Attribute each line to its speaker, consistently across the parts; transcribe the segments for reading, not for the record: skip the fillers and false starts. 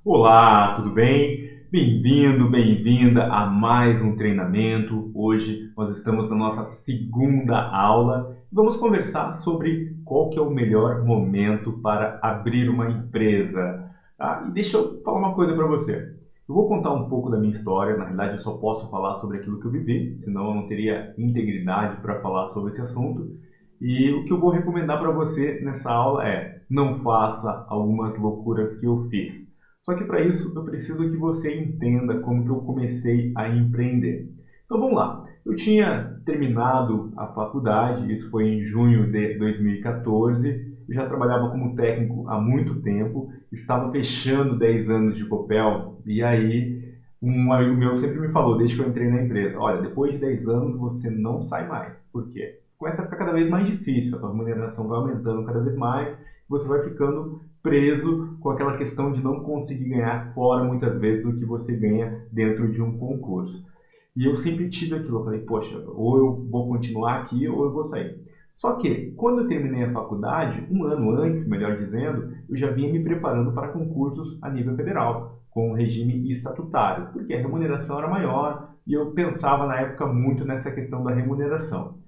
Speaker 1: Olá, tudo bem? Bem-vindo, bem-vinda a mais um treinamento. Hoje nós estamos na nossa segunda aula e vamos conversar sobre qual que é o melhor momento para abrir uma empresa. Tá? E deixa eu falar uma coisa para você. Eu vou contar um pouco da minha história, na realidade eu só posso falar sobre aquilo que eu vivi, senão eu não teria integridade para falar sobre esse assunto. E o que eu vou recomendar para você nessa aula é: não faça algumas loucuras que eu fiz. Só que para isso eu preciso que você entenda como que eu comecei a empreender. Então vamos lá. Eu tinha terminado a faculdade, isso foi em junho de 2014. Eu já trabalhava como técnico há muito tempo, estava fechando 10 anos de Copel, e aí um amigo meu sempre me falou, desde que eu entrei na empresa: olha, depois de 10 anos você não sai mais. Por quê? Começa a ficar cada vez mais difícil, a tua remuneração vai aumentando cada vez mais, você vai ficando preso com aquela questão de não conseguir ganhar fora muitas vezes o que você ganha dentro de um concurso. E eu sempre tive aquilo, eu falei, poxa, ou eu vou continuar aqui ou eu vou sair. Só que, quando eu terminei a faculdade, um ano antes, melhor dizendo, eu já vinha me preparando para concursos a nível federal, com regime estatutário, porque a remuneração era maior e eu pensava na época muito nessa questão da remuneração.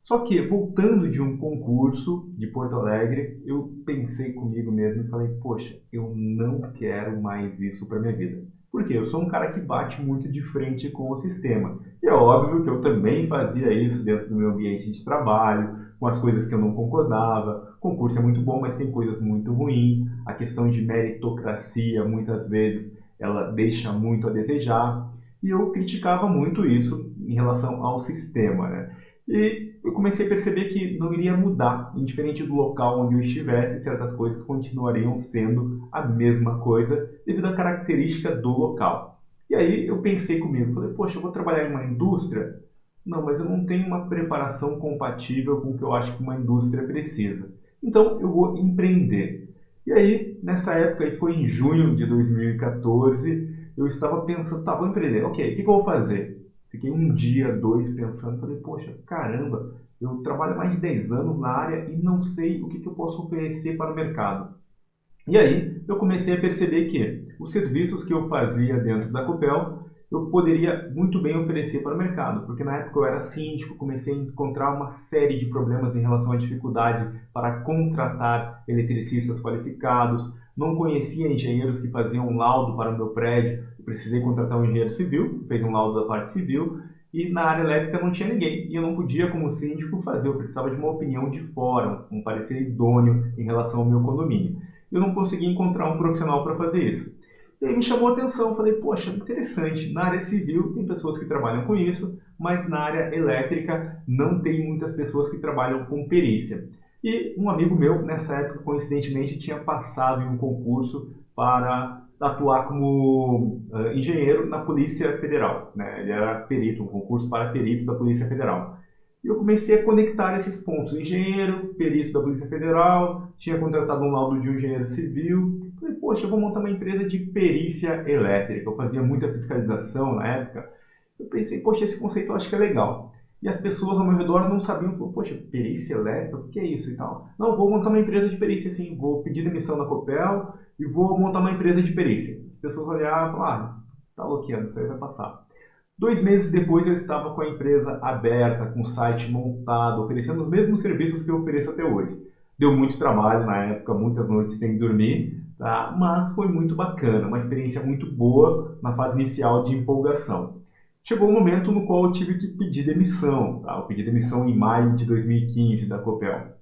Speaker 1: Só que, voltando de um concurso de Porto Alegre, eu pensei comigo mesmo e falei, poxa, eu não quero mais isso para minha vida. Por quê? Eu sou um cara que bate muito de frente com o sistema. E é óbvio que eu também fazia isso dentro do meu ambiente de trabalho, com as coisas que eu não concordava. Concurso é muito bom, mas tem coisas muito ruins. A questão de meritocracia, muitas vezes, ela deixa muito a desejar. E eu criticava muito isso em relação ao sistema, né? E eu comecei a perceber que não iria mudar, indiferente do local onde eu estivesse, certas coisas continuariam sendo a mesma coisa devido à característica do local. E aí eu pensei comigo, falei, poxa, eu vou trabalhar em uma indústria? Não, mas eu não tenho uma preparação compatível com o que eu acho que uma indústria precisa. Então eu vou empreender. E aí, nessa época, isso foi em junho de 2014, eu estava pensando, tá, vou empreender, ok, o que eu vou fazer? Fiquei um dia, dois pensando, falei, poxa, caramba, eu trabalho há mais de 10 anos na área e não sei o que eu posso oferecer para o mercado. E aí eu comecei a perceber que os serviços que eu fazia dentro da Copel, eu poderia muito bem oferecer para o mercado, porque na época eu era síndico, comecei a encontrar uma série de problemas em relação à dificuldade para contratar eletricistas qualificados, não conhecia engenheiros que faziam um laudo para o meu prédio, eu precisei contratar um engenheiro civil, que fez um laudo da parte civil, e na área elétrica não tinha ninguém, e eu não podia, como síndico, fazer, eu precisava de uma opinião de fora, um parecer idôneo em relação ao meu condomínio. Eu não consegui encontrar um profissional para fazer isso. E aí me chamou a atenção, falei, poxa, interessante, na área civil tem pessoas que trabalham com isso, mas na área elétrica não tem muitas pessoas que trabalham com perícia. E um amigo meu, nessa época, coincidentemente, tinha passado em um concurso para atuar como engenheiro na Polícia Federal, né? Ele era perito, um concurso para perito da Polícia Federal. E eu comecei a conectar esses pontos. Engenheiro, perito da Polícia Federal, tinha contratado um laudo de um engenheiro civil. Falei, poxa, eu vou montar uma empresa de perícia elétrica. Eu fazia muita fiscalização na época. Eu pensei, poxa, esse conceito eu acho que é legal. E as pessoas ao meu redor não sabiam, falaram, poxa, perícia elétrica, o que é isso e tal? Não, vou montar uma empresa de perícia, sim, vou pedir demissão na Copel e vou montar uma empresa de perícia. As pessoas olhavam e falaram, tá louqueando, isso aí vai passar. 2 meses depois eu estava com a empresa aberta, com o site montado, oferecendo os mesmos serviços que eu ofereço até hoje. Deu muito trabalho na época, muitas noites sem dormir, tá? Mas foi muito bacana, uma experiência muito boa na fase inicial de empolgação. Chegou um momento no qual eu tive que pedir demissão, tá? Eu pedi demissão em maio de 2015 da Copel.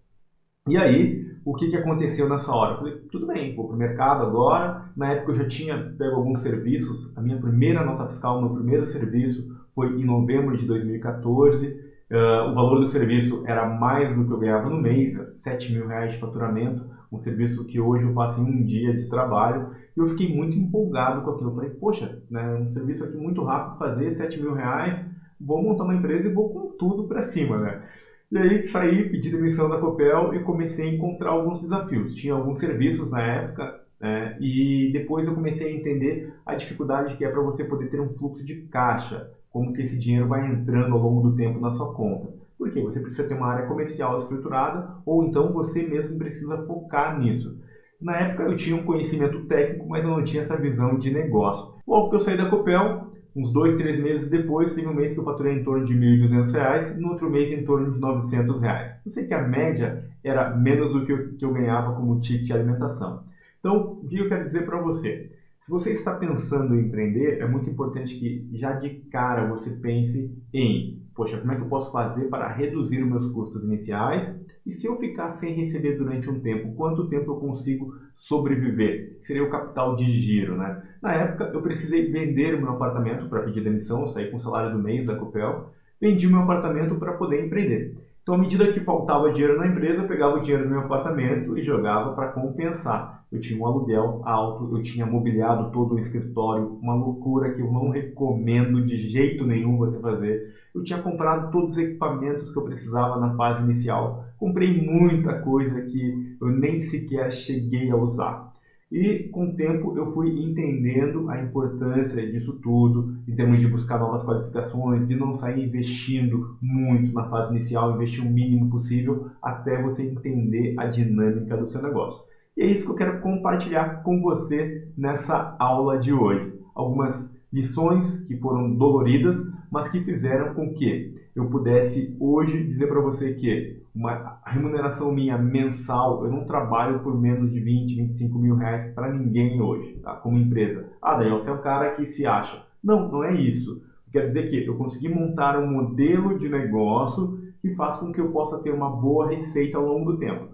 Speaker 1: E aí, o que aconteceu nessa hora? Eu falei, tudo bem, vou para o mercado agora. Na época eu já tinha pego alguns serviços. A minha primeira nota fiscal, o meu primeiro serviço foi em novembro de 2014. O valor do serviço era mais do que eu ganhava no mês, R$ 7.000 de faturamento, um serviço que hoje eu faço em um dia de trabalho. E eu fiquei muito empolgado com aquilo. Eu falei, poxa, né, um serviço aqui muito rápido, fazer R$ 7.000, vou montar uma empresa e vou com tudo para cima, né? E aí saí, pedi demissão da Copel e comecei a encontrar alguns desafios. Tinha alguns serviços na época, né, e depois eu comecei a entender a dificuldade que é para você poder ter um fluxo de caixa, como que esse dinheiro vai entrando ao longo do tempo na sua conta. Por quê? Você precisa ter uma área comercial estruturada ou então você mesmo precisa focar nisso. Na época eu tinha um conhecimento técnico, mas eu não tinha essa visão de negócio. Logo que eu saí da Copel, uns 2, 3 meses depois, teve um mês que eu faturei em torno de R$ 1.200 e no outro mês em torno de R$ 900. Eu sei que a média era menos do que eu ganhava como ticket de alimentação. Então, o que eu quero dizer para você? Se você está pensando em empreender, é muito importante que já de cara você pense em, poxa, como é que eu posso fazer para reduzir os meus custos iniciais? E se eu ficar sem receber durante um tempo, quanto tempo eu consigo sobreviver? Seria o capital de giro, né? Na época, eu precisei vender o meu apartamento para pedir demissão, eu saí com o salário do mês da Copel, vendi o meu apartamento para poder empreender. Então, à medida que faltava dinheiro na empresa, eu pegava o dinheiro do meu apartamento e jogava para compensar. Eu tinha um aluguel alto, eu tinha mobiliado todo o escritório, uma loucura que eu não recomendo de jeito nenhum você fazer. Eu tinha comprado todos os equipamentos que eu precisava na fase inicial. Comprei muita coisa que eu nem sequer cheguei a usar. E com o tempo eu fui entendendo a importância disso tudo, em termos de buscar novas qualificações, de não sair investindo muito na fase inicial, investir o mínimo possível até você entender a dinâmica do seu negócio. E é isso que eu quero compartilhar com você nessa aula de hoje. Algumas lições que foram doloridas, mas que fizeram com que eu pudesse hoje dizer para você que uma remuneração minha mensal, eu não trabalho por menos de 20, 25 mil reais para ninguém hoje, tá? Como empresa. Ah, Daniel, você é um cara que se acha. Não, não é isso. Quer dizer que eu consegui montar um modelo de negócio que faz com que eu possa ter uma boa receita ao longo do tempo.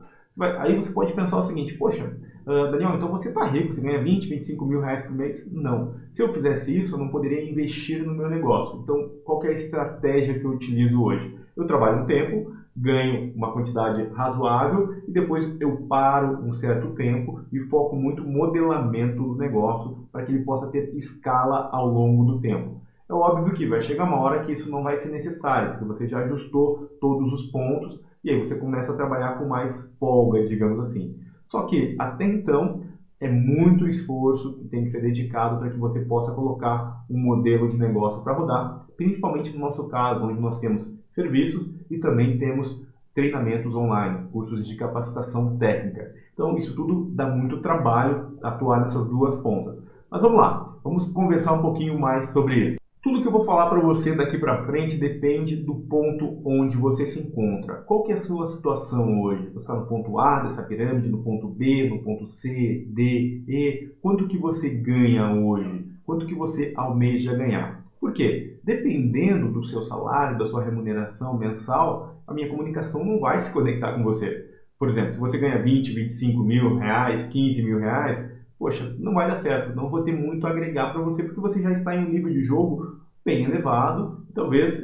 Speaker 1: Aí você pode pensar o seguinte, poxa, Daniel, então você está rico, você ganha 20, 25 mil reais por mês? Não. Se eu fizesse isso, eu não poderia investir no meu negócio. Então, qual que é a estratégia que eu utilizo hoje? Eu trabalho um tempo, ganho uma quantidade razoável e depois eu paro um certo tempo e foco muito no modelamento do negócio para que ele possa ter escala ao longo do tempo. É óbvio que vai chegar uma hora que isso não vai ser necessário, porque você já ajustou todos os pontos e aí você começa a trabalhar com mais folga, digamos assim. Só que, até então, é muito esforço que tem que ser dedicado para que você possa colocar um modelo de negócio para rodar, principalmente no nosso caso, onde nós temos serviços e também temos treinamentos online, cursos de capacitação técnica. Então, isso tudo dá muito trabalho atuar nessas duas pontas. Mas vamos lá, vamos conversar um pouquinho mais sobre isso. Tudo que eu vou falar para você daqui para frente depende do ponto onde você se encontra. Qual que é a sua situação hoje? Você está no ponto A dessa pirâmide, no ponto B, no ponto C, D, E? Quanto que você ganha hoje? Quanto que você almeja ganhar? Por quê? Dependendo do seu salário, da sua remuneração mensal, a minha comunicação não vai se conectar com você. Por exemplo, se você ganha 20, 25 mil reais, 15 mil reais, poxa, não vai dar certo, não vou ter muito a agregar para você porque você já está em um nível de jogo bem elevado, talvez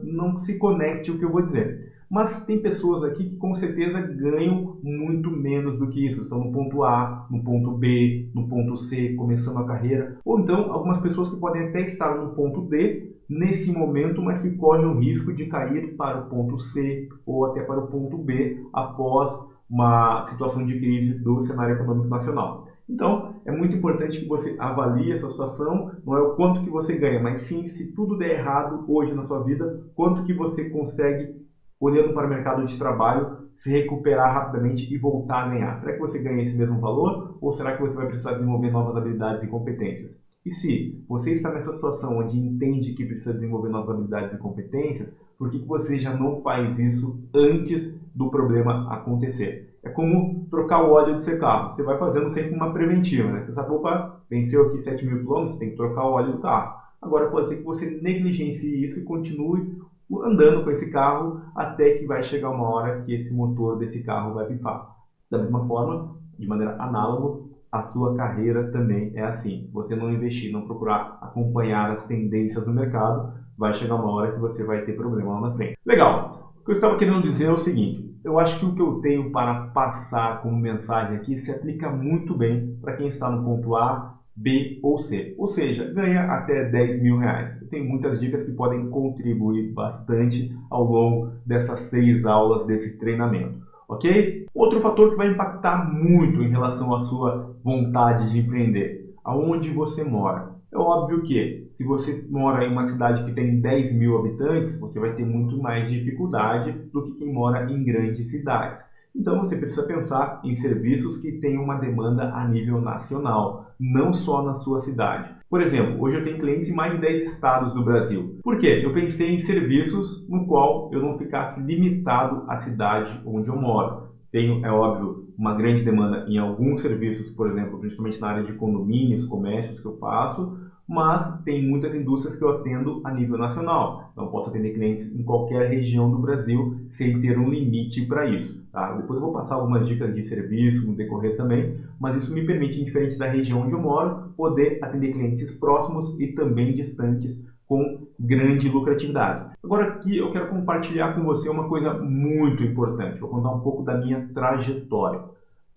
Speaker 1: não se conecte o que eu vou dizer. Mas tem pessoas aqui que com certeza ganham muito menos do que isso, estão no ponto A, no ponto B, no ponto C, começando a carreira, ou então algumas pessoas que podem até estar no ponto D nesse momento, mas que correm o risco de cair para o ponto C ou até para o ponto B após uma situação de crise do cenário econômico nacional. Então, é muito importante que você avalie a sua situação, não é o quanto que você ganha, mas sim, se tudo der errado hoje na sua vida, quanto que você consegue, olhando para o mercado de trabalho, se recuperar rapidamente e voltar a ganhar. Será que você ganha esse mesmo valor ou será que você vai precisar desenvolver novas habilidades e competências? E se você está nessa situação onde entende que precisa desenvolver novas habilidades e competências, por que você já não faz isso antes do problema acontecer? É como trocar o óleo do seu carro. Você vai fazendo sempre uma preventiva, né? Você sabe, opa, venceu aqui 7 mil quilômetros, tem que trocar o óleo do carro. Agora pode ser que você negligencie isso e continue andando com esse carro até que vai chegar uma hora que esse motor desse carro vai pifar. Da mesma forma, de maneira análoga, a sua carreira também é assim. Se você não investir, não procurar acompanhar as tendências do mercado, vai chegar uma hora que você vai ter problema lá na frente. Legal! O que eu estava querendo dizer é o seguinte, eu acho que o que eu tenho para passar como mensagem aqui se aplica muito bem para quem está no ponto A, B ou C. Ou seja, ganha até 10 mil reais. Eu tenho muitas dicas que podem contribuir bastante ao longo dessas 6 aulas desse treinamento. Ok? Outro fator que vai impactar muito em relação à sua vontade de empreender. Aonde você mora. É óbvio que se você mora em uma cidade que tem 10 mil habitantes, você vai ter muito mais dificuldade do que quem mora em grandes cidades. Então você precisa pensar em serviços que tenham uma demanda a nível nacional, não só na sua cidade. Por exemplo, hoje eu tenho clientes em mais de 10 estados do Brasil. Por quê? Eu pensei em serviços no qual eu não ficasse limitado à cidade onde eu moro. Tenho, é óbvio, uma grande demanda em alguns serviços, por exemplo, principalmente na área de condomínios, comércios que eu faço, mas tem muitas indústrias que eu atendo a nível nacional. Então, eu posso atender clientes em qualquer região do Brasil sem ter um limite para isso. Tá? Depois eu vou passar algumas dicas de serviço no decorrer também, mas isso me permite, indiferente da região onde eu moro, poder atender clientes próximos e também distantes com grande lucratividade. Agora aqui eu quero compartilhar com você uma coisa muito importante. Vou contar um pouco da minha trajetória.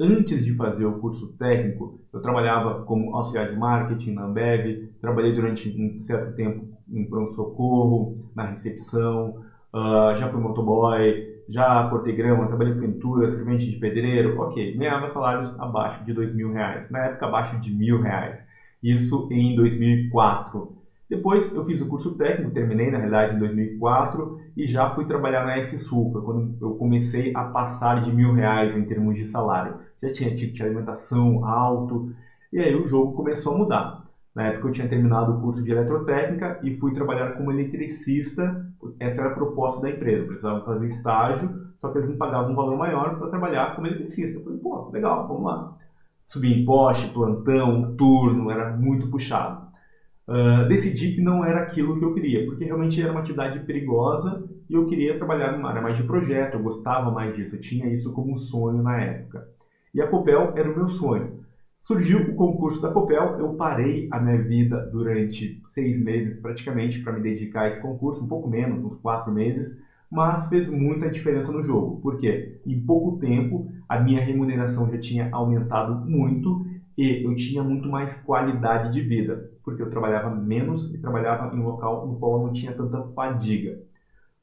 Speaker 1: Antes de fazer o curso técnico, eu trabalhava como auxiliar de marketing na Ambev, trabalhei durante um certo tempo em pronto-socorro, na recepção, já fui motoboy, já cortei grama, trabalhei com pintura, servente de pedreiro, ok, ganhava salários abaixo de R$ 2.000, na época abaixo de R$ 1.000, isso em 2004. Depois eu fiz o curso técnico, terminei na realidade em 2004 e já fui trabalhar na S-Sul, foi quando eu comecei a passar de R$ 1.000 em termos de salário. Já tinha ticket de alimentação alto e aí o jogo começou a mudar. Na época eu tinha terminado o curso de eletrotécnica e fui trabalhar como eletricista, essa era a proposta da empresa, eu precisava fazer estágio, só que eles me pagavam um valor maior para trabalhar como eletricista. Eu falei, pô, legal, vamos lá. Subi em poste, plantão, turno, era muito puxado. Decidi que não era aquilo que eu queria, porque realmente era uma atividade perigosa e eu queria trabalhar numa área mais de projeto, eu gostava mais disso, eu tinha isso como um sonho na época. E a Copel era o meu sonho. Surgiu o concurso da Copel, eu parei a minha vida durante 6 meses praticamente para me dedicar a esse concurso, um pouco menos, uns 4 meses, mas fez muita diferença no jogo, porque em pouco tempo a minha remuneração já tinha aumentado muito e eu tinha muito mais qualidade de vida, porque eu trabalhava menos e trabalhava em um local no qual eu não tinha tanta fadiga.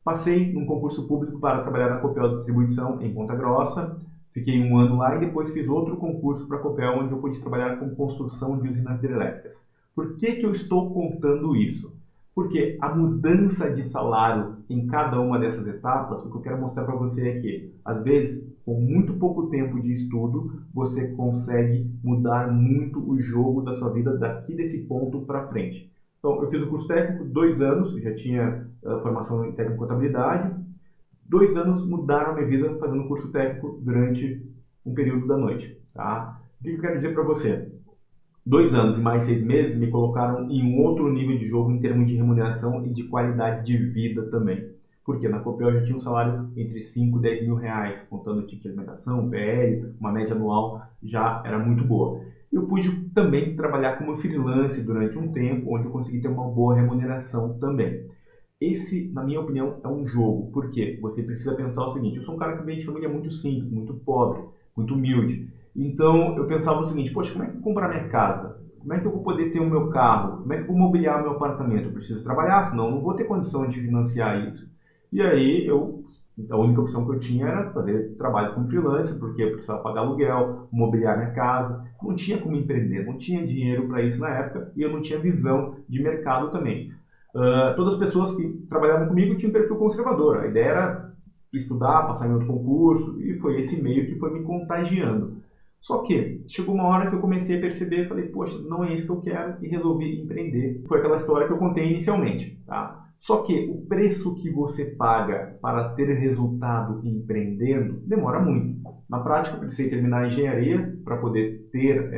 Speaker 1: Passei num concurso público para trabalhar na Copel de Distribuição em Ponta Grossa, fiquei 1 ano lá e depois fiz outro concurso para a Copel, onde eu pude trabalhar com construção de usinas hidrelétricas. Por que eu estou contando isso? Porque a mudança de salário em cada uma dessas etapas, o que eu quero mostrar para você é que, às vezes, com muito pouco tempo de estudo, você consegue mudar muito o jogo da sua vida daqui desse ponto para frente. Então, eu fiz o curso técnico, 2 anos, já tinha formação em técnico de contabilidade. 2 anos mudaram a minha vida fazendo curso técnico durante um período da noite. Tá? O que eu quero dizer para você? 2 anos e mais 6 meses me colocaram em um outro nível de jogo em termos de remuneração e de qualidade de vida também. Porque na Copel eu já tinha um salário entre 5 e 10 mil reais, contando ticket de alimentação, PL, uma média anual já era muito boa. Eu pude também trabalhar como freelance durante um tempo, onde eu consegui ter uma boa remuneração também. Esse, na minha opinião, é um jogo, porque você precisa pensar o seguinte: eu sou um cara que vem de família muito simples, muito pobre, muito humilde. Então eu pensava o seguinte: poxa, como é que eu vou comprar minha casa? Como é que eu vou poder ter o meu carro? Como é que eu vou mobiliar o meu apartamento? Eu preciso trabalhar, senão eu não vou ter condição de financiar isso. E aí a única opção que eu tinha era fazer trabalhos como freelancer, porque eu precisava pagar aluguel, mobiliar minha casa. Não tinha como empreender, não tinha dinheiro para isso na época e eu não tinha visão de mercado também. Todas as pessoas que trabalhavam comigo tinham um perfil conservador. A ideia era estudar, passar em outro concurso, e foi esse meio que foi me contagiando. Só que chegou uma hora que eu comecei a perceber, falei, poxa, não é isso que eu quero, e resolvi empreender. Foi aquela história que eu contei inicialmente, tá? Só que o preço que você paga para ter resultado empreendendo demora muito. Na prática, eu precisei terminar a engenharia para poder ter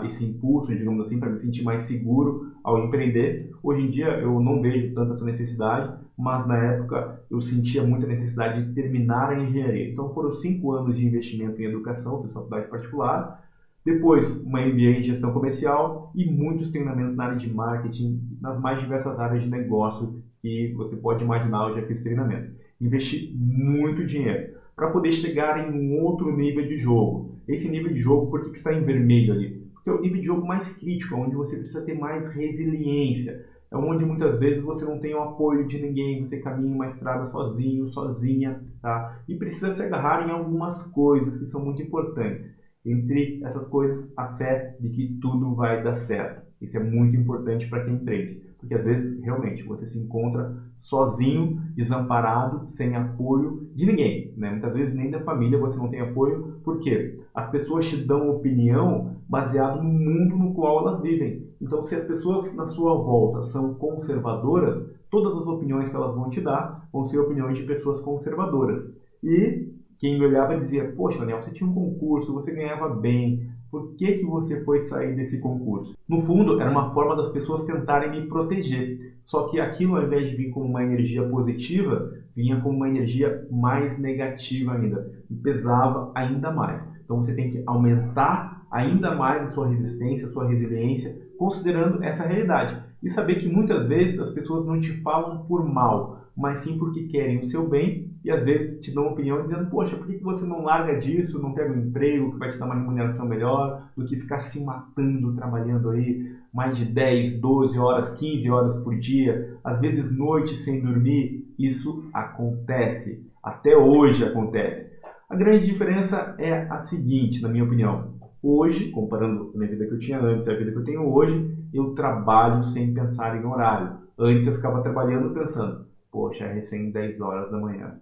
Speaker 1: esse impulso, digamos assim, para me sentir mais seguro ao empreender. Hoje em dia eu não vejo tanta essa necessidade, mas na época eu sentia muita necessidade de terminar a engenharia. Então foram 5 anos de investimento em educação, fiz faculdade particular, depois uma MBA em gestão comercial e muitos treinamentos na área de marketing, nas mais diversas áreas de negócio que você pode imaginar. Eu já fiz treinamento. Investi muito dinheiro para poder chegar em um outro nível de jogo. Esse nível de jogo, por que está em vermelho ali? Porque é o nível de jogo mais crítico, onde você precisa ter mais resiliência. É onde muitas vezes você não tem o apoio de ninguém, você caminha uma estrada sozinho, sozinha, tá? E precisa se agarrar em algumas coisas que são muito importantes. Entre essas coisas, a fé de que tudo vai dar certo. Isso é muito importante para quem empreende, porque às vezes realmente você se encontra sozinho, desamparado, sem apoio de ninguém, né? Muitas vezes nem da família você não tem apoio, porque as pessoas te dão opinião baseado no mundo no qual elas vivem. Então, se as pessoas na sua volta são conservadoras, todas as opiniões que elas vão te dar vão ser opiniões de pessoas conservadoras. E quem me olhava dizia, poxa, Daniel, você tinha um concurso, você ganhava bem, por que que você foi sair desse concurso? No fundo, era uma forma das pessoas tentarem me proteger. Só que aquilo, ao invés de vir como uma energia positiva, vinha como uma energia mais negativa ainda. E pesava ainda mais. Então você tem que aumentar ainda mais a sua resistência, a sua resiliência, considerando essa realidade. E saber que muitas vezes as pessoas não te falam por mal, mas sim porque querem o seu bem e às vezes te dão opinião dizendo, poxa, por que você não larga disso, não pega um emprego que vai te dar uma remuneração melhor do que ficar se matando, trabalhando aí mais de 10, 12 horas, 15 horas por dia, às vezes noite sem dormir. Isso acontece, até hoje acontece. A grande diferença é a seguinte, na minha opinião. Hoje, comparando a minha vida que eu tinha antes e a vida que eu tenho hoje, eu trabalho sem pensar em horário. Antes eu ficava trabalhando pensando, poxa, é recém 10 horas da manhã.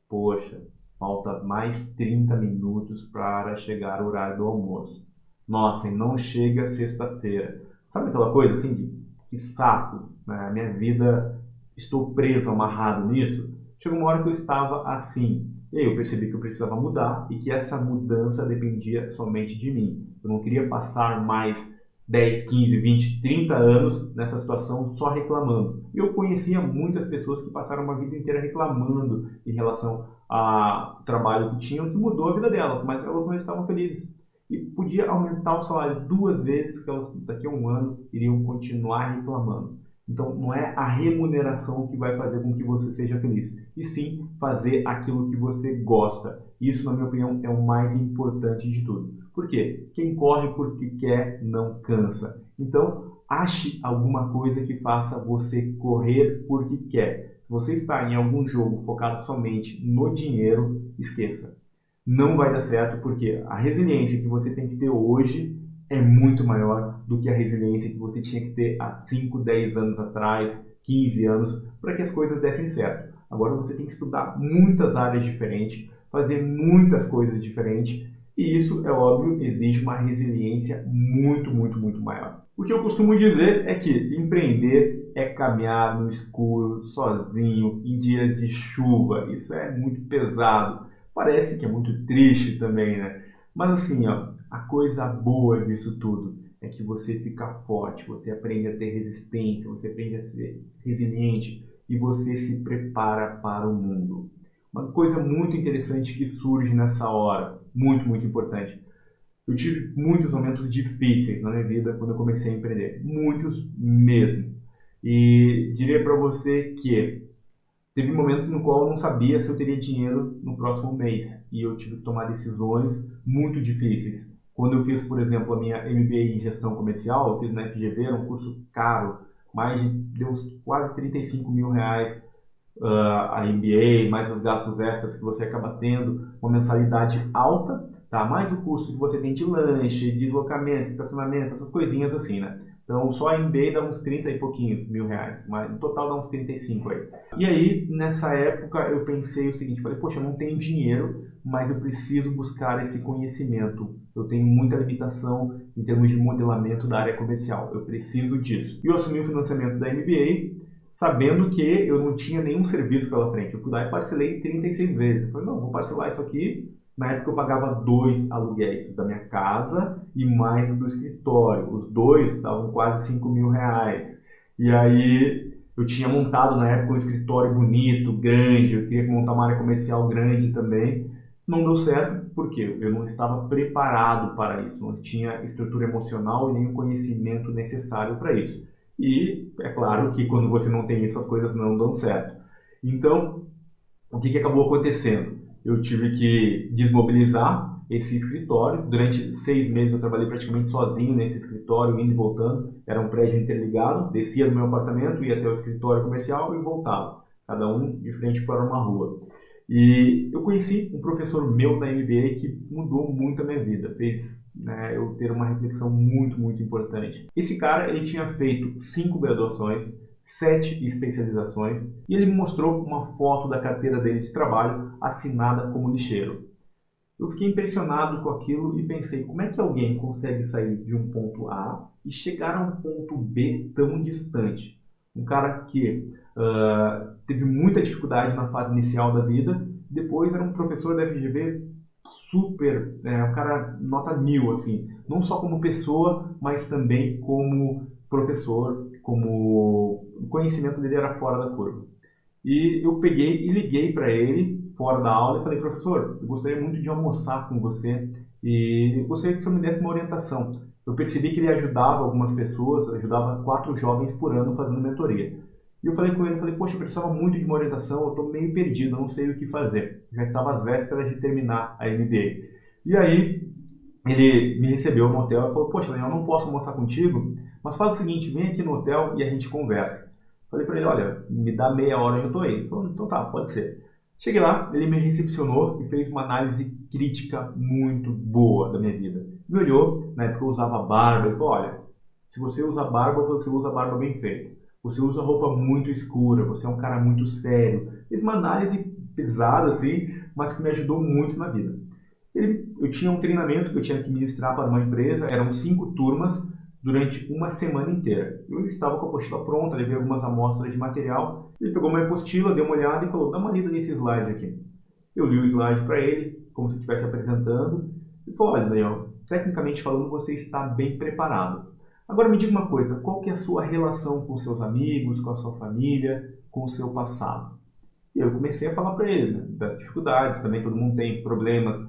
Speaker 1: Poxa, falta mais 30 minutos para chegar o horário do almoço. Nossa, e não chega sexta-feira. Sabe aquela coisa assim de que saco, né? Minha vida, estou preso, amarrado nisso? Chegou uma hora que eu estava assim. E aí eu percebi que eu precisava mudar e que essa mudança dependia somente de mim. Eu não queria passar mais 10, 15, 20, 30 anos nessa situação só reclamando. E eu conhecia muitas pessoas que passaram uma vida inteira reclamando em relação ao trabalho que tinham, que mudou a vida delas, mas elas não estavam felizes. E podia aumentar o salário 2 vezes, que elas daqui a um ano iriam continuar reclamando. Então, não é a remuneração que vai fazer com que você seja feliz, e sim fazer aquilo que você gosta. Isso, na minha opinião, é o mais importante de tudo. Por quê? Quem corre porque quer não cansa. Então, ache alguma coisa que faça você correr porque quer. Se você está em algum jogo focado somente no dinheiro, esqueça. Não vai dar certo porque a resiliência que você tem que ter hoje é muito maior do que a resiliência que você tinha que ter há 5, 10 anos atrás, 15 anos, para que as coisas dessem certo. Agora você tem que estudar muitas áreas diferentes, fazer muitas coisas diferentes, e isso, é óbvio, exige uma resiliência muito, muito, muito maior. O que eu costumo dizer é que empreender é caminhar no escuro, sozinho, em dias de chuva. Isso é muito pesado. Parece que é muito triste também, né? Mas assim, ó, a coisa boa disso tudo é que você fica forte, você aprende a ter resistência, você aprende a ser resiliente e você se prepara para o mundo. Uma coisa muito interessante que surge nessa hora, muito, muito importante. Eu tive muitos momentos difíceis na minha vida quando eu comecei a empreender, muitos mesmo. E diria para você que teve momentos no qual eu não sabia se eu teria dinheiro no próximo mês e eu tive que tomar decisões muito difíceis. Quando eu fiz, por exemplo, a minha MBA em gestão comercial, eu fiz na FGV, era um curso caro, deu quase 35 mil reais a MBA, mais os gastos extras que você acaba tendo, uma mensalidade alta, tá? Mais o custo que você tem de lanche, deslocamento, estacionamento, essas coisinhas assim, né? Então, só a MBA dá uns 30 e pouquinhos mil reais, mas no total dá uns 35 aí. E aí, nessa época, eu pensei o seguinte, falei, poxa, eu não tenho dinheiro, mas eu preciso buscar esse conhecimento. Eu tenho muita limitação em termos de modelamento da área comercial, eu preciso disso. E eu assumi o financiamento da MBA, sabendo que eu não tinha nenhum serviço pela frente. Eu fui lá e parcelei 36 vezes. Eu falei, não, vou parcelar isso aqui. Na época eu pagava 2 aluguéis, da minha casa e mais o do escritório. Os dois davam quase 5 mil reais. E aí eu tinha montado na época um escritório bonito, grande, eu queria montar uma área comercial grande também. Não deu certo porque eu não estava preparado para isso, não tinha estrutura emocional e nem o conhecimento necessário para isso. E é claro que quando você não tem isso, as coisas não dão certo. Então, o que acabou acontecendo? Eu tive que desmobilizar esse escritório. Durante 6 meses eu trabalhei praticamente sozinho nesse escritório, indo e voltando. Era um prédio interligado, descia do meu apartamento, ia até o escritório comercial e voltava. Cada um de frente para uma rua. E eu conheci um professor meu da MBA que mudou muito a minha vida. Fez né, eu ter uma reflexão muito, muito importante. Esse cara, ele tinha feito 5 graduações, 7 especializações, e ele me mostrou uma foto da carteira dele de trabalho assinada como lixeiro. Eu fiquei impressionado com aquilo e pensei, como é que alguém consegue sair de um ponto A e chegar a um ponto B tão distante? Um cara que teve muita dificuldade na fase inicial da vida, depois era um professor da FGV super, um cara nota 1000, assim, não só como pessoa, mas também como professor, como o conhecimento dele era fora da curva. E eu peguei e liguei para ele fora da aula e falei, professor, eu gostaria muito de almoçar com você e eu gostaria que o senhor me desse uma orientação. Eu percebi que ele ajudava algumas pessoas, ajudava 4 jovens por ano fazendo mentoria. E eu falei com ele, falei, poxa, eu precisava muito de uma orientação, eu estou meio perdido, eu não sei o que fazer. Já estava às vésperas de terminar a MBA. E aí, ele me recebeu no hotel e falou, poxa, Daniel, eu não posso almoçar contigo, mas faz o seguinte, vem aqui no hotel e a gente conversa. Falei para ele, olha, me dá meia hora e eu tô aí. Ele falou, então tá, pode ser. Cheguei lá, ele me recepcionou e fez uma análise crítica muito boa da minha vida. Me olhou, na época eu usava barba, ele falou, olha, se você usa barba, você usa barba bem feita. Você usa roupa muito escura, você é um cara muito sério. Fez uma análise pesada, assim, mas que me ajudou muito na vida. Eu tinha um treinamento que eu tinha que ministrar para uma empresa, eram 5 turmas, durante uma semana inteira. Eu estava com a apostila pronta, levei algumas amostras de material, ele pegou uma apostila, deu uma olhada e falou, dá uma lida nesse slide aqui. Eu li o slide para ele, como se eu estivesse apresentando, e falou, olha, Daniel, tecnicamente falando, você está bem preparado. Agora me diga uma coisa, qual que é a sua relação com seus amigos, com a sua família, com o seu passado? E eu comecei a falar para ele, né, das dificuldades, também todo mundo tem problemas.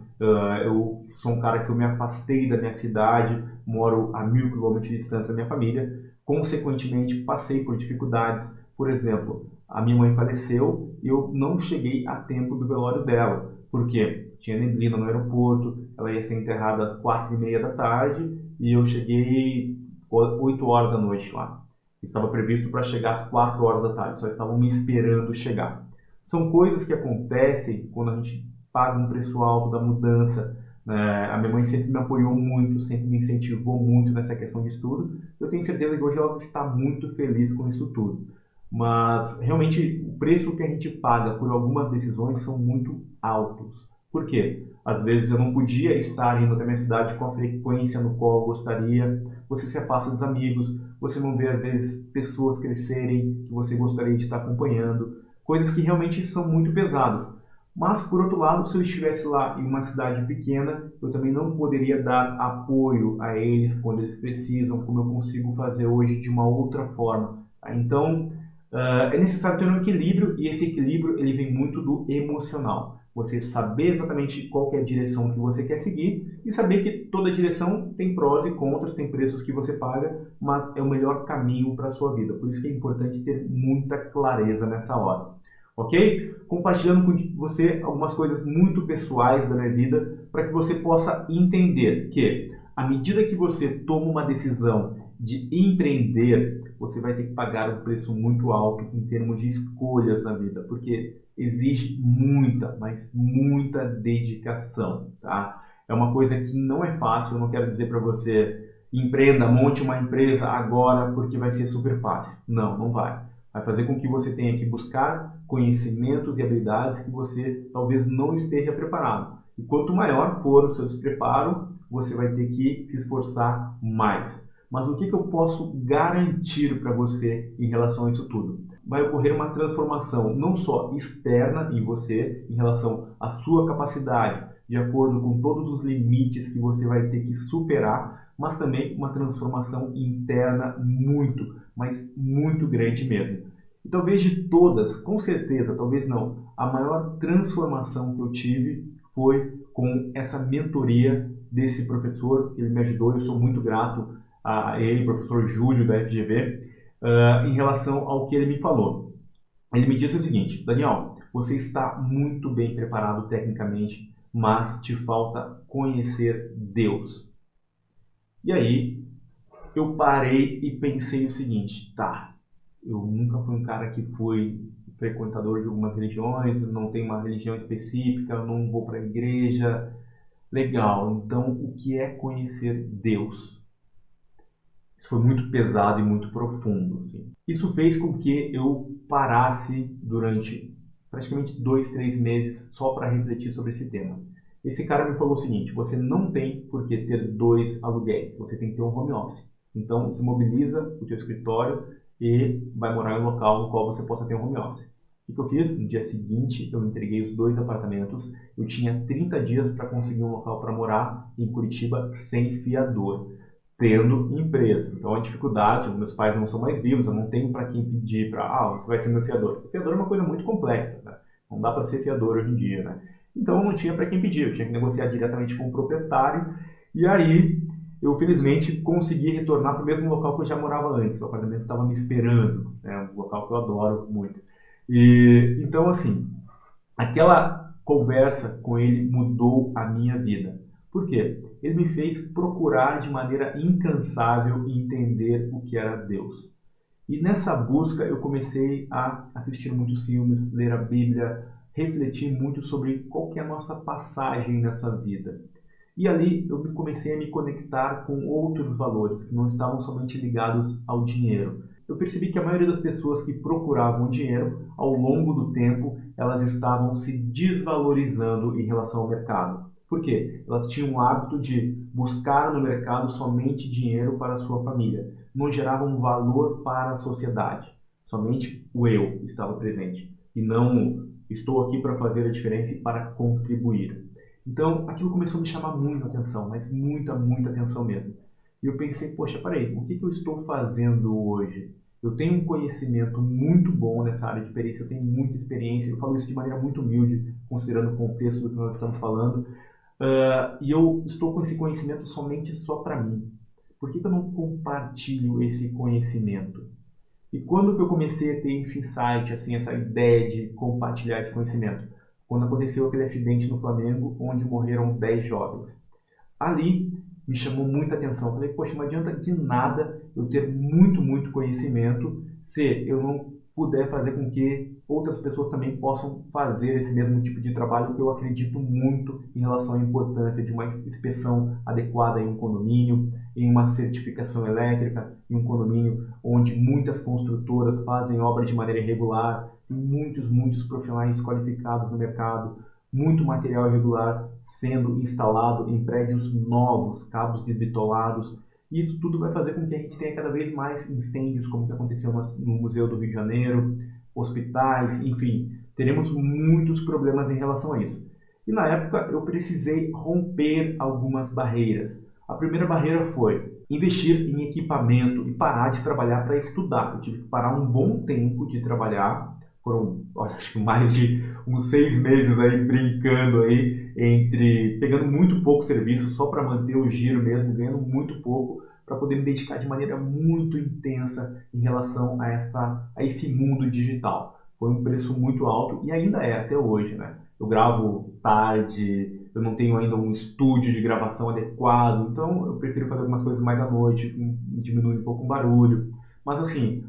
Speaker 1: Eu sou um cara que eu me afastei da minha cidade, moro a 1000 quilômetros de distância da minha família, consequentemente passei por dificuldades. Por exemplo, a minha mãe faleceu e eu não cheguei a tempo do velório dela, porque tinha neblina no aeroporto, ela ia ser enterrada às 4h30 da tarde e eu cheguei 8 horas da noite lá. Estava previsto para chegar às 4 horas da tarde, só estavam me esperando chegar. São coisas que acontecem quando a gente paga um preço alto da mudança. A minha mãe sempre me apoiou muito, sempre me incentivou muito nessa questão de estudo. Eu tenho certeza que hoje ela está muito feliz com isso tudo. Mas, realmente, o preço que a gente paga por algumas decisões são muito altos. Por quê? Às vezes eu não podia estar indo até a minha cidade com a frequência no qual eu gostaria. Você se afasta dos amigos, você não vê, às vezes, pessoas crescerem que você gostaria de estar acompanhando. Coisas que realmente são muito pesadas. Mas, por outro lado, se eu estivesse lá em uma cidade pequena, eu também não poderia dar apoio a eles quando eles precisam, como eu consigo fazer hoje de uma outra forma. Então, é necessário ter um equilíbrio, e esse equilíbrio ele vem muito do emocional. Você saber exatamente qual que é a direção que você quer seguir e saber que toda direção tem prós e contras, tem preços que você paga, mas é o melhor caminho para a sua vida. Por isso que é importante ter muita clareza nessa hora. Ok? Compartilhando com você algumas coisas muito pessoais da minha vida para que você possa entender que à medida que você toma uma decisão de empreender, você vai ter que pagar um preço muito alto em termos de escolhas na vida, porque exige muita, mas muita dedicação, tá? É uma coisa que não é fácil, eu não quero dizer para você empreenda, monte uma empresa agora porque vai ser super fácil. Não, não vai. Vai fazer com que você tenha que buscar conhecimentos e habilidades que você talvez não esteja preparado. E quanto maior for o seu despreparo, você vai ter que se esforçar mais. Mas o que eu posso garantir para você em relação a isso tudo? Vai ocorrer uma transformação não só externa em você, em relação à sua capacidade, de acordo com todos os limites que você vai ter que superar, mas também uma transformação interna muito, mas muito grande mesmo. E talvez de todas, com certeza, talvez não, a maior transformação que eu tive foi com essa mentoria desse professor, ele me ajudou, eu sou muito grato a ele, professor Júlio da FGV, em relação ao que ele me falou. Ele me disse o seguinte: Daniel, você está muito bem preparado tecnicamente, mas te falta conhecer Deus. E aí eu parei e pensei o seguinte: tá, eu nunca fui um cara que foi frequentador de algumas religiões, não tenho uma religião específica, eu não vou para a igreja. Legal, então o que é conhecer Deus? Isso foi muito pesado e muito profundo, assim. Isso fez com que eu parasse durante praticamente 2, 3 meses só para refletir sobre esse tema. Esse cara me falou o seguinte: você não tem por que ter dois aluguéis, você tem que ter um home office. Então, desmobiliza o teu escritório e vai morar em um local no qual você possa ter um home office. O que eu fiz? No dia seguinte, eu entreguei os 2 apartamentos. Eu tinha 30 dias para conseguir um local para morar em Curitiba sem fiador, tendo empresa. Então, a dificuldade, meus pais não são mais vivos, eu não tenho para quem pedir para, você vai ser meu fiador. O fiador é uma coisa muito complexa, né? Não dá para ser fiador hoje em dia, né? Então, eu não tinha para quem pedir, eu tinha que negociar diretamente com o proprietário. E aí, eu felizmente consegui retornar para o mesmo local que eu já morava antes. O apartamento estava me esperando, né? Um local que eu adoro muito. E então, assim, aquela conversa com ele mudou a minha vida. Por quê? Ele me fez procurar de maneira incansável entender o que era Deus. E nessa busca eu comecei a assistir muitos filmes, ler a Bíblia, refletir muito sobre qual que é a nossa passagem nessa vida. E ali eu comecei a me conectar com outros valores que não estavam somente ligados ao dinheiro. Eu percebi que a maioria das pessoas que procuravam dinheiro, ao longo do tempo, elas estavam se desvalorizando em relação ao mercado. Por quê? Elas tinham o hábito de buscar no mercado somente dinheiro para a sua família. Não geravam valor para a sociedade. Somente o eu estava presente. E não estou aqui para fazer a diferença e para contribuir. Então, aquilo começou a me chamar muita atenção, mas muita atenção mesmo. E eu pensei, poxa, peraí, o que eu estou fazendo hoje? Eu tenho um conhecimento muito bom nessa área de perícia, eu tenho muita experiência, eu falo isso de maneira muito humilde, considerando o contexto do que nós estamos falando, e eu estou com esse conhecimento somente só para mim. Por que eu não compartilho esse conhecimento? E quando que eu comecei a ter esse insight, assim, essa ideia de compartilhar esse conhecimento? Quando aconteceu aquele acidente no Flamengo, onde morreram 10 jovens. Ali me chamou muita atenção. Falei, poxa, não adianta de nada eu ter muito conhecimento se eu não puder fazer com que outras pessoas também possam fazer esse mesmo tipo de trabalho, que eu acredito muito em relação à importância de uma inspeção adequada em um condomínio, em uma certificação elétrica, em um condomínio onde muitas construtoras fazem obra de maneira irregular, tem muitos profissionais qualificados no mercado, muito material irregular sendo instalado em prédios novos, cabos desbitolados. Isso tudo vai fazer com que a gente tenha cada vez mais incêndios, como que aconteceu no Museu do Rio de Janeiro, hospitais, enfim, teremos muitos problemas em relação a isso. E na época eu precisei romper algumas barreiras. A primeira barreira foi investir em equipamento e parar de trabalhar para estudar. Eu tive que parar um bom tempo de trabalhar, foram, acho que mais de uns 6 meses aí brincando aí, pegando muito pouco serviço só para manter o giro mesmo, ganhando muito pouco, para poder me dedicar de maneira muito intensa em relação a esse mundo digital. Foi um preço muito alto e ainda é até hoje, né? Eu gravo tarde, eu não tenho ainda um estúdio de gravação adequado, então eu prefiro fazer algumas coisas mais à noite, diminuir um pouco o barulho. Mas assim,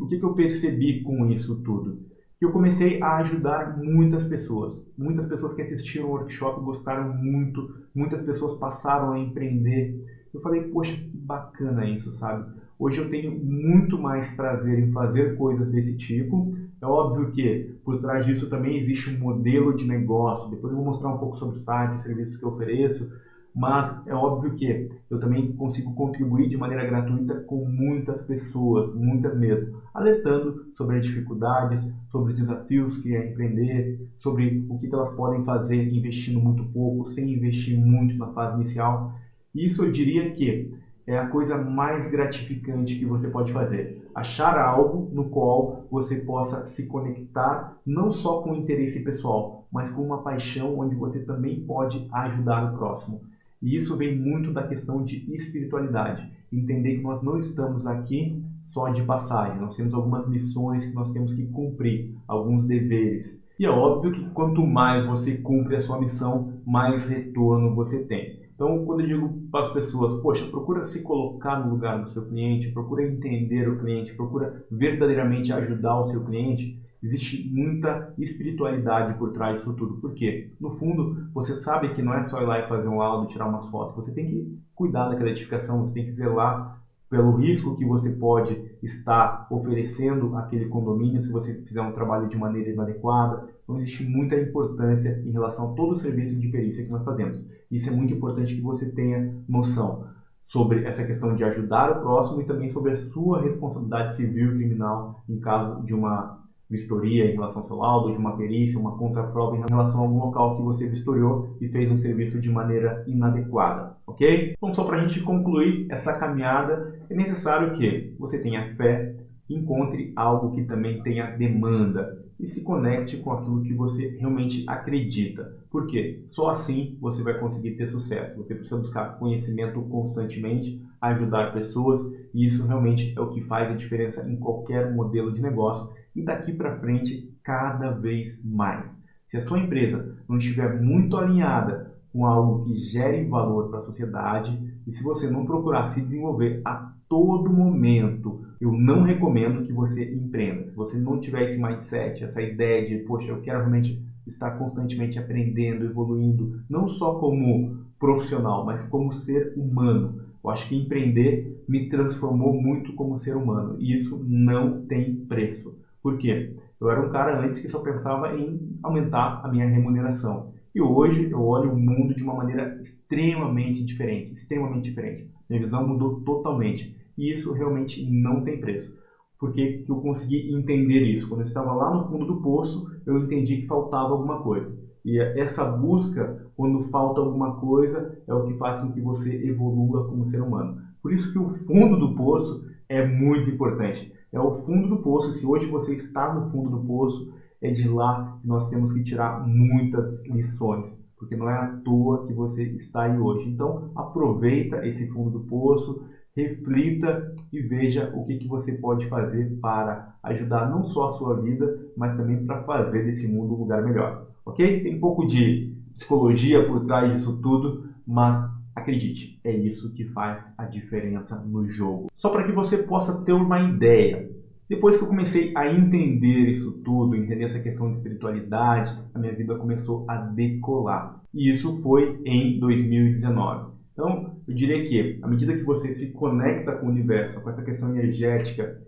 Speaker 1: o que eu percebi com isso tudo? Que eu comecei a ajudar muitas pessoas. Muitas pessoas que assistiram o workshop gostaram muito, muitas pessoas passaram a empreender. Eu falei, poxa, que bacana isso, sabe? Hoje eu tenho muito mais prazer em fazer coisas desse tipo. É óbvio que por trás disso também existe um modelo de negócio. Depois eu vou mostrar um pouco sobre o site, os serviços que eu ofereço. Mas é óbvio que eu também consigo contribuir de maneira gratuita com muitas pessoas, muitas mesmo, alertando sobre as dificuldades, sobre os desafios que é empreender, sobre o que elas podem fazer investindo muito pouco, sem investir muito na fase inicial. Isso eu diria que é a coisa mais gratificante que você pode fazer. Achar algo no qual você possa se conectar, não só com o interesse pessoal, mas com uma paixão onde você também pode ajudar o próximo. E isso vem muito da questão de espiritualidade. Entender que nós não estamos aqui só de passagem. Nós temos algumas missões que nós temos que cumprir, alguns deveres. E é óbvio que quanto mais você cumpre a sua missão, mais retorno você tem. Então, quando eu digo para as pessoas, poxa, procura se colocar no lugar do seu cliente, procura entender o cliente, procura verdadeiramente ajudar o seu cliente, Existe muita espiritualidade por trás disso tudo. Por quê? No fundo, você sabe que não é só ir lá e fazer um laudo, tirar umas fotos. Você tem que cuidar daquela edificação, você tem que zelar pelo risco que você pode estar oferecendo àquele condomínio se você fizer um trabalho de maneira inadequada. Então, existe muita importância em relação a todo o serviço de perícia que nós fazemos. Isso é muito importante que você tenha noção sobre essa questão de ajudar o próximo e também sobre a sua responsabilidade civil e criminal em caso de uma vistoria em relação ao seu laudo, de uma perícia, uma contraprova em relação a algum local que você vistoriou e fez um serviço de maneira inadequada, ok? Então, só para a gente concluir essa caminhada, é necessário que você tenha fé, encontre algo que também tenha demanda e se conecte com aquilo que você realmente acredita. Por quê? Só assim você vai conseguir ter sucesso. Você precisa buscar conhecimento constantemente, ajudar pessoas, e isso realmente é o que faz a diferença em qualquer modelo de negócio. E daqui para frente, cada vez mais. Se a sua empresa não estiver muito alinhada com algo que gere valor para a sociedade, e se você não procurar se desenvolver a todo momento, eu não recomendo que você empreenda. Se você não tiver esse mindset, essa ideia de, poxa, eu quero realmente estar constantemente aprendendo, evoluindo, não só como profissional, mas como ser humano. Eu acho que empreender me transformou muito como ser humano, e isso não tem preço. Por quê? Eu era um cara antes que só pensava em aumentar a minha remuneração. E hoje eu olho o mundo de uma maneira extremamente diferente, extremamente diferente. Minha visão mudou totalmente. E isso realmente não tem preço. Por que eu consegui entender isso? Quando eu estava lá no fundo do poço, eu entendi que faltava alguma coisa. E essa busca, quando falta alguma coisa, é o que faz com que você evolua como ser humano. Por isso que o fundo do poço é muito importante. É o fundo do poço. Se hoje você está no fundo do poço, é de lá que nós temos que tirar muitas lições, porque não é à toa que você está aí hoje. Então, aproveita esse fundo do poço, reflita e veja o que você pode fazer para ajudar não só a sua vida, mas também para fazer desse mundo um lugar melhor. Ok? Tem um pouco de psicologia por trás disso tudo, mas acredite, é isso que faz a diferença no jogo. Só para que você possa ter uma ideia. Depois que eu comecei a entender isso tudo, entender essa questão de espiritualidade, a minha vida começou a decolar. E isso foi em 2019. Então, eu diria que, à medida que você se conecta com o universo, com essa questão energética,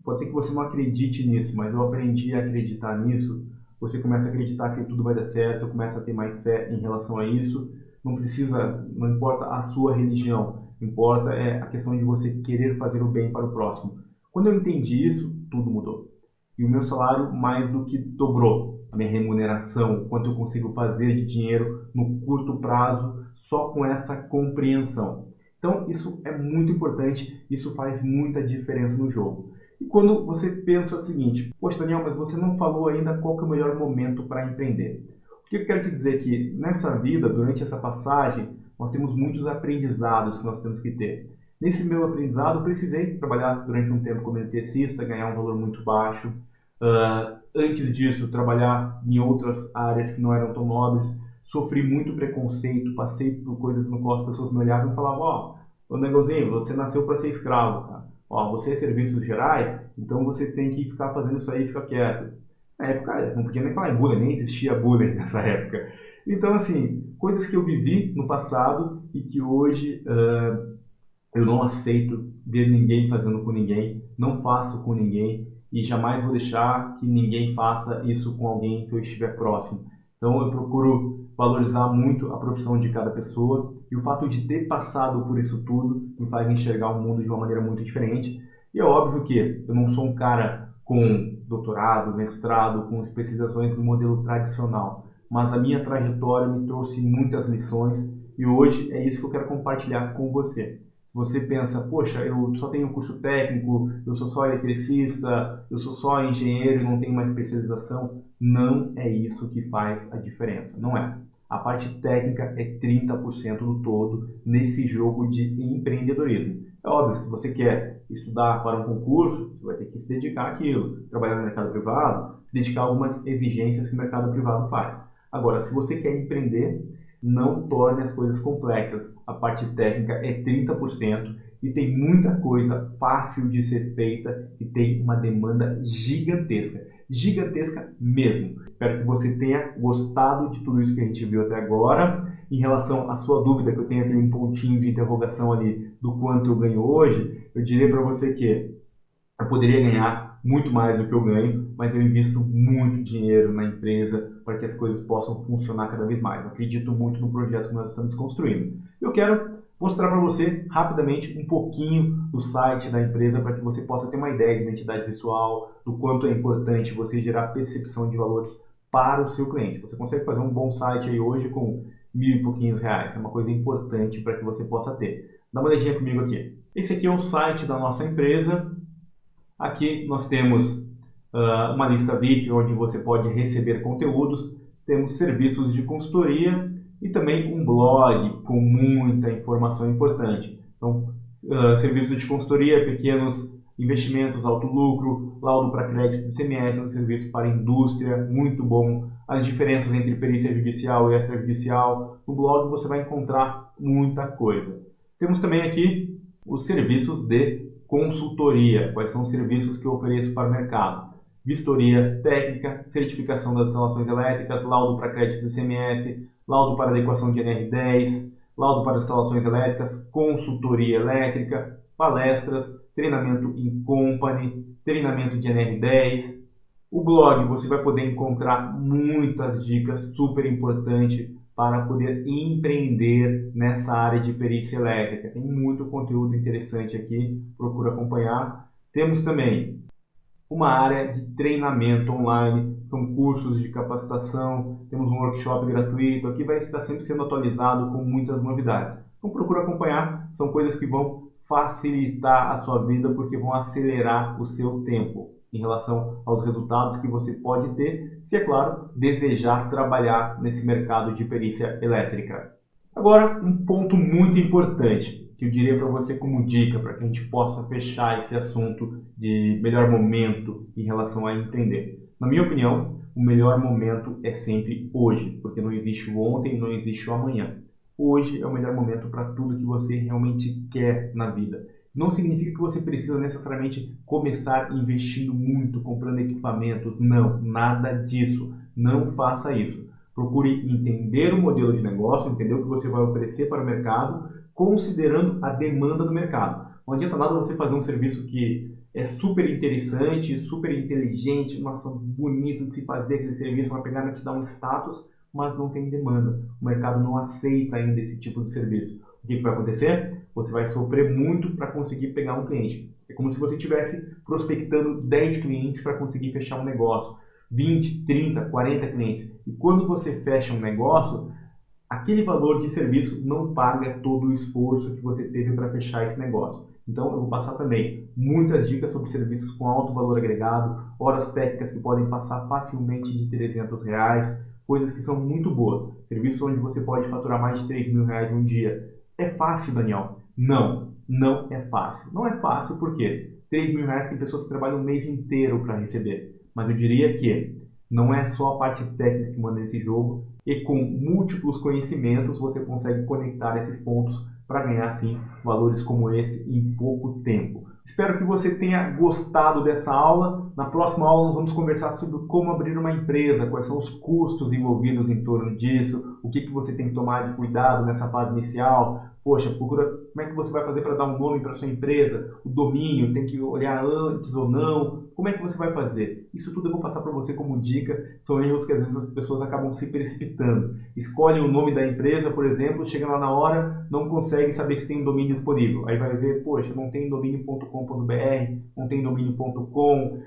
Speaker 1: pode ser que você não acredite nisso, mas eu aprendi a acreditar nisso. Você começa a acreditar que tudo vai dar certo, começa a ter mais fé em relação a isso. Não importa a sua religião, importa a questão de você querer fazer o bem para o próximo. Quando eu entendi isso, tudo mudou. E o meu salário mais do que dobrou. A minha remuneração, quanto eu consigo fazer de dinheiro no curto prazo, só com essa compreensão. Então, isso é muito importante, isso faz muita diferença no jogo. E quando você pensa o seguinte, poxa, Daniel, mas você não falou ainda qual que é o melhor momento para empreender. O que eu quero te dizer é que nessa vida, durante essa passagem, nós temos muitos aprendizados que nós temos que ter. Nesse meu aprendizado, eu precisei trabalhar durante um tempo como eletricista, ganhar um valor muito baixo. Antes disso, trabalhar em outras áreas que não eram tão nobres. Sofri muito preconceito, passei por coisas no qual as pessoas me olhavam e falavam, ô negozinho, você nasceu para ser escravo, cara. Você é serviços gerais, então você tem que ficar fazendo isso aí e ficar quieto. Na época, não podia nem falar em bullying, nem existia bullying nessa época. Então, assim, coisas que eu vivi no passado e que hoje eu não aceito ver ninguém fazendo com ninguém, não faço com ninguém e jamais vou deixar que ninguém faça isso com alguém se eu estiver próximo. Então, eu procuro valorizar muito a profissão de cada pessoa e o fato de ter passado por isso tudo me faz enxergar o mundo de uma maneira muito diferente. E é óbvio que eu não sou um cara com doutorado, mestrado, com especializações no modelo tradicional, mas a minha trajetória me trouxe muitas lições e hoje é isso que eu quero compartilhar com você. Se você pensa, poxa, eu só tenho curso técnico, eu sou só eletricista, eu sou só engenheiro e não tenho mais especialização, não é isso que faz a diferença, não é. A parte técnica é 30% do todo nesse jogo de empreendedorismo. É óbvio, se você quer estudar para um concurso, você vai ter que se dedicar àquilo, trabalhar no mercado privado, se dedicar a algumas exigências que o mercado privado faz. Agora, se você quer empreender, não torne as coisas complexas. A parte técnica é 30% e tem muita coisa fácil de ser feita e tem uma demanda gigantesca. gigantesca mesmo. Espero que você tenha gostado de tudo isso que a gente viu até agora. Em relação à sua dúvida, que eu tenho aquele pontinho de interrogação ali do quanto eu ganho hoje, eu diria para você que eu poderia ganhar muito mais do que eu ganho, mas eu invisto muito dinheiro na empresa para que as coisas possam funcionar cada vez mais. Eu acredito muito no projeto que nós estamos construindo. Eu quero mostrar para você rapidamente um pouquinho do site da empresa para que você possa ter uma ideia de identidade visual, do quanto é importante você gerar percepção de valores para o seu cliente. Você consegue fazer um bom site aí hoje com R$1.000 e pouquinhos. É uma coisa importante para que você possa ter. Dá uma olhadinha comigo aqui. Esse aqui é o site da nossa empresa. Aqui nós temos uma lista VIP onde você pode receber conteúdos. Temos serviços de consultoria e também um blog com muita informação importante. Então, serviços de consultoria, pequenos investimentos, alto lucro, laudo para crédito do ICMS, um serviço para indústria, muito bom. As diferenças entre perícia judicial e extrajudicial. No blog você vai encontrar muita coisa. Temos também aqui os serviços de consultoria. Quais são os serviços que eu ofereço para o mercado? Vistoria técnica, certificação das instalações elétricas, laudo para crédito do ICMS, laudo para adequação de NR10, laudo para instalações elétricas, consultoria elétrica, palestras, treinamento em company, treinamento de NR10. O blog você vai poder encontrar muitas dicas super importantes para poder empreender nessa área de perícia elétrica. Tem muito conteúdo interessante aqui, procura acompanhar. Temos também uma área de treinamento online, são cursos de capacitação, temos um workshop gratuito, aqui vai estar sempre sendo atualizado com muitas novidades. Então procura acompanhar, são coisas que vão facilitar a sua vida porque vão acelerar o seu tempo em relação aos resultados que você pode ter, se é claro, desejar trabalhar nesse mercado de perícia elétrica. Agora, um ponto muito importante que eu diria para você como dica, para que a gente possa fechar esse assunto de melhor momento em relação a empreender. Na minha opinião, o melhor momento é sempre hoje, porque não existe o ontem, não existe o amanhã. Hoje é o melhor momento para tudo que você realmente quer na vida. Não significa que você precisa necessariamente começar investindo muito, comprando equipamentos. Não, nada disso. Não faça isso. Procure entender o modelo de negócio, entender o que você vai oferecer para o mercado, considerando a demanda do mercado. Não adianta nada você fazer um serviço que é super interessante, super inteligente, nossa, bonito de se fazer aquele serviço, vai pegar e te dar um status, mas não tem demanda. O mercado não aceita ainda esse tipo de serviço. O que vai acontecer? Você vai sofrer muito para conseguir pegar um cliente. É como se você estivesse prospectando 10 clientes para conseguir fechar um negócio. 20, 30, 40 clientes. E quando você fecha um negócio, aquele valor de serviço não paga todo o esforço que você teve para fechar esse negócio. Então eu vou passar também muitas dicas sobre serviços com alto valor agregado, horas técnicas que podem passar facilmente de R$300, coisas que são muito boas. Serviços onde você pode faturar mais de R$3.000 um dia. É fácil, Daniel? Não, não é fácil. Não é fácil porque R$3.000 tem pessoas que trabalham um mês inteiro para receber. Mas eu diria que não é só a parte técnica que manda nesse jogo e com múltiplos conhecimentos você consegue conectar esses pontos para ganhar, sim, valores como esse em pouco tempo. Espero que você tenha gostado dessa aula. Na próxima aula nós vamos conversar sobre como abrir uma empresa, quais são os custos envolvidos em torno disso, o que você tem que tomar de cuidado nessa fase inicial. Poxa, procura como é que você vai fazer para dar um nome para sua empresa, o domínio, tem que olhar antes ou não, como é que você vai fazer? Isso tudo eu vou passar para você como dica, são erros que às vezes as pessoas acabam se precipitando. Escolhem o nome da empresa, por exemplo, chega lá na hora, não consegue saber se tem um domínio disponível. Aí vai ver, poxa, não tem domínio.com.br, não tem domínio.com,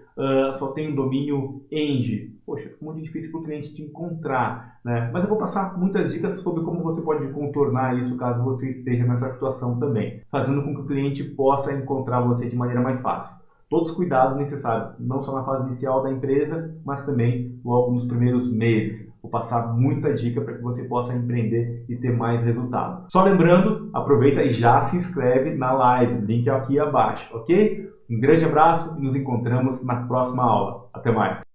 Speaker 1: só tem um domínio eng. Poxa, fica muito difícil para o cliente te encontrar, né? Mas eu vou passar muitas dicas sobre como você pode contornar isso caso você esteja nessa situação também, fazendo com que o cliente possa encontrar você de maneira mais fácil. Todos os cuidados necessários, não só na fase inicial da empresa, mas também logo nos primeiros meses. Vou passar muita dica para que você possa empreender e ter mais resultado. Só lembrando, aproveita e já se inscreve na live, link aqui abaixo, ok? Um grande abraço e nos encontramos na próxima aula. Até mais!